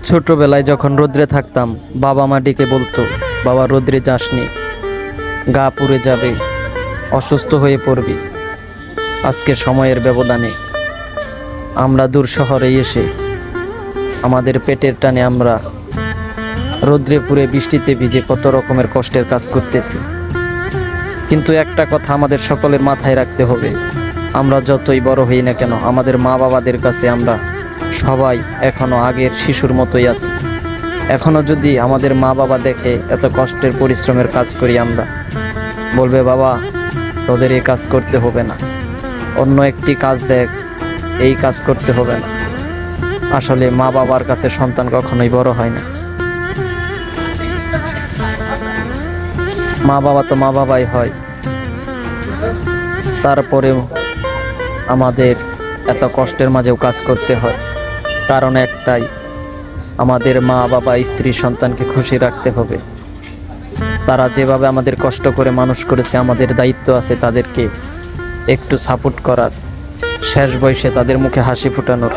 ছোটবেলায় যখন রোদ্রে থাকতাম, বাবা মা ডেকে বলতো, বাবা রোদ্রে যাসনি, গা পুড়ে যাবে, অসুস্থ হয়ে পড়বি। আজকে সময়ের ব্যবধানে আমরা দূর শহরে এসে আমাদের পেটের টানে আমরা রোদ্রে পুড়ে বৃষ্টিতে ভিজে কত রকমের কষ্টের কাজ করতেছি। কিন্তু একটা কথা আমাদের সকলের মাথায় রাখতে হবে, আমরা যতই বড় হই না কেন, আমাদের মা বাবাদের কাছে আমরা সবাই এখনো আগের শিশুর মতোই আছি। এখনো যদি আমাদের মা বাবা দেখে এত কষ্টের পরিশ্রমের কাজ করি আমরা, বলবে, বাবা তোদের এই কাজ করতে হবে না, অন্য একটি কাজ দেখ, এই কাজ করতে হবে না। আসলে মা বাবার কাছে সন্তান কখনোই বড় হয় না। মা বাবা তো মা বাবাই হয়, তারপরেও আমাদের এত কষ্টের মাঝেও কাজ করতে হয়। কারণ একটাই, আমাদের মা বাবা স্ত্রী সন্তানকে খুশি রাখতে হবে। তারা যেভাবে আমাদের কষ্ট করে মানুষ করেছে, আমাদের দায়িত্ব আছে তাদেরকে একটু সাপোর্ট করার, শেষ বয়সে তাদের মুখে হাসি ফোটানোর।